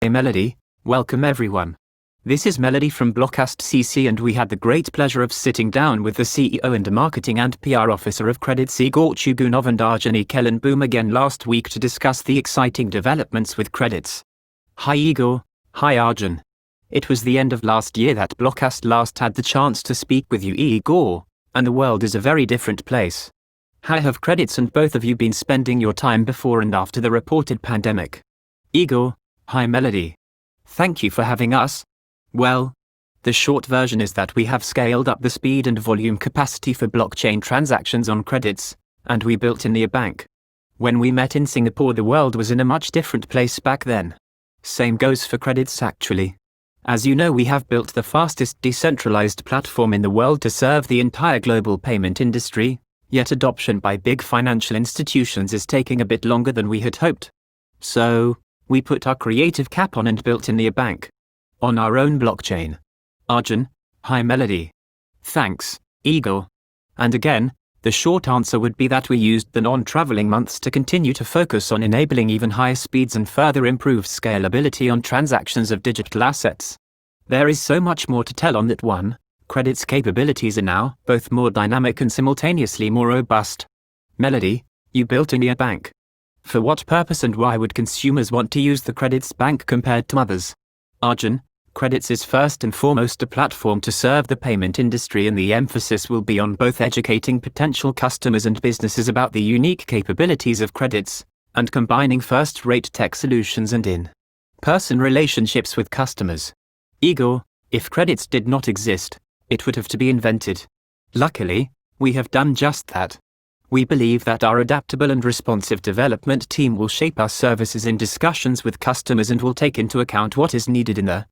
Hey Melody, welcome everyone. This is Melody from Blockcast.cc, and we had the great pleasure of sitting down with the CEO and Marketing and PR Officer of Credits, Igor Chugunov and Arjan Kellenboom again last week to discuss the exciting developments with Credits. Hi Igor, hi Arjan. It was the end of last year that Blockcast last had the chance to speak with you, Igor, and the world is a very different place. How have Credits and both of you been spending your time before and after the reported pandemic? Igor, hi Melody. Thank you for having us. Well, the short version is that we have scaled up the speed and volume capacity for blockchain transactions on Credits, and we built in the bank. When we met in Singapore, the world was in a much different place back then. Same goes for Credits actually. As you know, we have built the fastest decentralized platform in the world to serve the entire global payment industry, yet adoption by big financial institutions is taking a bit longer than we had hoped. So, we put our creative cap on and built in the bank. On our own blockchain. Arjan, hi Melody. Thanks, Igor. And again, the short answer would be that we used the non-traveling months to continue to focus on enabling even higher speeds and further improve scalability on transactions of digital assets. There is so much more to tell on that one. Credits capabilities are now both more dynamic and simultaneously more robust. Melody, you built a bank. For what purpose and why would consumers want to use the Credits bank compared to others? Arjan, Credits is first and foremost a platform to serve the payment industry, and the emphasis will be on both educating potential customers and businesses about the unique capabilities of Credits, and combining first-rate tech solutions and in-person relationships with customers. Igor, if Credits did not exist, it would have to be invented. Luckily, we have done just that. We believe that our adaptable and responsive development team will shape our services in discussions with customers and will take into account what is needed in the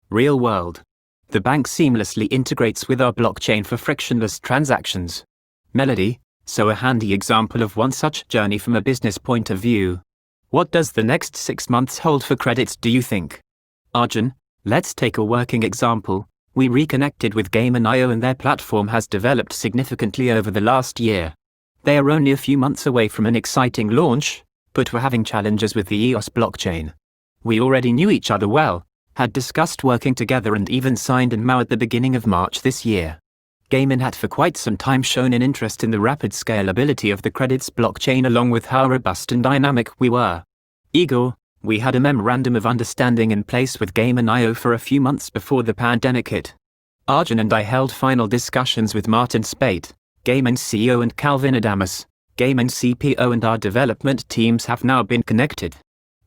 real world. The bank seamlessly integrates with our blockchain for frictionless transactions. Melody, so a handy example of one such journey from a business point of view. What does the next 6 months hold for Credits, do you think? Arjan, let's take a working example. We reconnected with Gaimin, and their platform has developed significantly over the last year. They are only a few months away from an exciting launch, but were having challenges with the EOS blockchain. We already knew each other well, had discussed working together, and even signed a MOU at the beginning of March this year. Gaimin had for quite some time shown an interest in the rapid scalability of the Credits blockchain along with how robust and dynamic we were. Igor, we had a memorandum of understanding in place with Gaimin for a few months before the pandemic hit. Arjan and I held final discussions with Martin Spate, Gaimin CEO, and Calvin Adamus, Gaimin CPO, and our development teams have now been connected.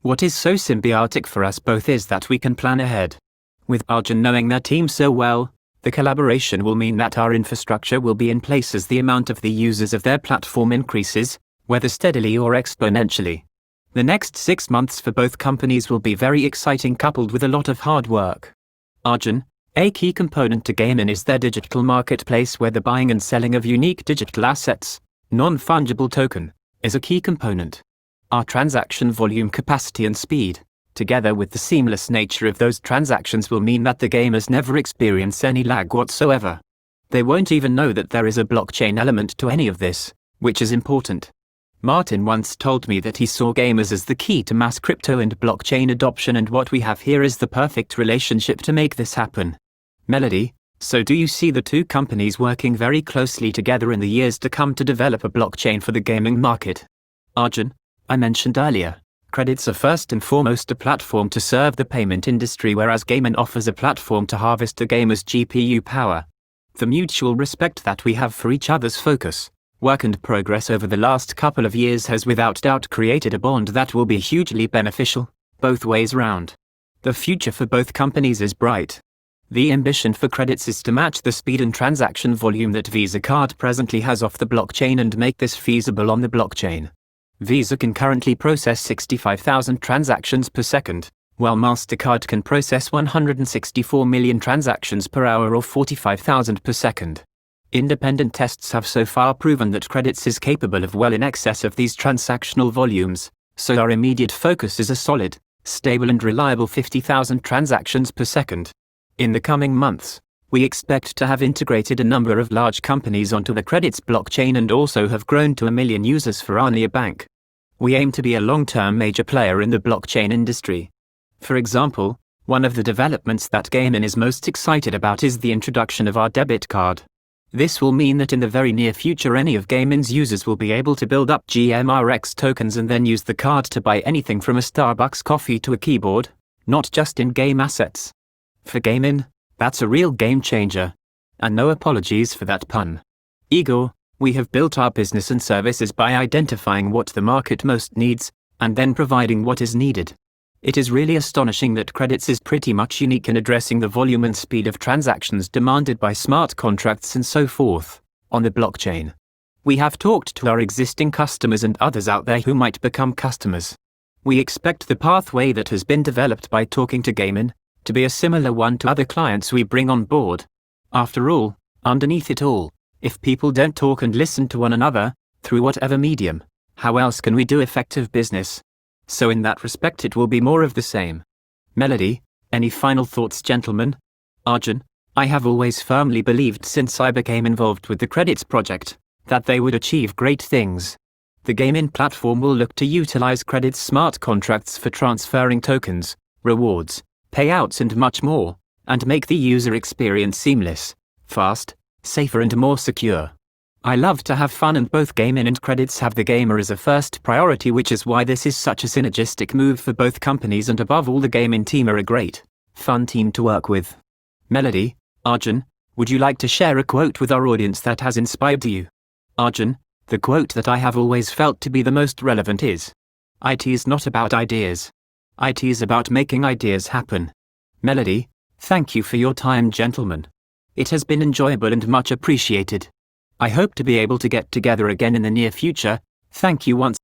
What is so symbiotic for us both is that we can plan ahead. With Arjan knowing their team so well, the collaboration will mean that our infrastructure will be in place as the amount of the users of their platform increases, whether steadily or exponentially. The next 6 months for both companies will be very exciting, coupled with a lot of hard work. Arjan, a key component to Gaimin is their digital marketplace, where the buying and selling of unique digital assets, non-fungible token, is a key component. Our transaction volume capacity and speed, together with the seamless nature of those transactions, will mean that the gamers never experience any lag whatsoever. They won't even know that there is a blockchain element to any of this, which is important. Martin once told me that he saw gamers as the key to mass crypto and blockchain adoption, and what we have here is the perfect relationship to make this happen. Melody, so do you see the two companies working very closely together in the years to come to develop a blockchain for the gaming market? Arjan, I mentioned earlier, Credits are first and foremost a platform to serve the payment industry, whereas Gaimin offers a platform to harvest a gamer's GPU power. The mutual respect that we have for each other's focus, work and progress over the last couple of years has without doubt created a bond that will be hugely beneficial, both ways round. The future for both companies is bright. The ambition for Credits is to match the speed and transaction volume that Visa Card presently has off the blockchain and make this feasible on the blockchain. Visa can currently process 65,000 transactions per second, while MasterCard can process 164 million transactions per hour, or 45,000 per second. Independent tests have so far proven that Credits is capable of well in excess of these transactional volumes, so our immediate focus is a solid, stable and reliable 50,000 transactions per second. In the coming months, we expect to have integrated a number of large companies onto the Credits blockchain and also have grown to 1 million users for our neobank. We aim to be a long-term major player in the blockchain industry. For example, one of the developments that Gaimin is most excited about is the introduction of our debit card. This will mean that in the very near future any of Gaimin's users will be able to build up GMRX tokens and then use the card to buy anything from a Starbucks coffee to a keyboard, not just in-game assets. For Gaimin, that's a real game changer. And no apologies for that pun. Igor, we have built our business and services by identifying what the market most needs, and then providing what is needed. It is really astonishing that Credits is pretty much unique in addressing the volume and speed of transactions demanded by smart contracts and so forth, on the blockchain. We have talked to our existing customers and others out there who might become customers. We expect the pathway that has been developed by talking to Gaimin to be a similar one to other clients we bring on board. After all, underneath it all, if people don't talk and listen to one another, through whatever medium, how else can we do effective business? So in that respect it will be more of the same. Melody, any final thoughts, gentlemen? Arjan, I have always firmly believed since I became involved with the Credits project, that they would achieve great things. The Gaimin platform will look to utilize Credits smart contracts for transferring tokens, rewards, payouts and much more, and make the user experience seamless, fast, safer and more secure. I love to have fun and both Gaimin and Credits have the gamer as a first priority, which is why this is such a synergistic move for both companies, and above all the Gaimin team are a great, fun team to work with. Melody, Arjan, would you like to share a quote with our audience that has inspired you? Arjan, the quote that I have always felt to be the most relevant is, "IT is not about ideas. IT is about making ideas happen." Melody, thank you for your time, gentlemen. It has been enjoyable and much appreciated. I hope to be able to get together again in the near future. Thank you once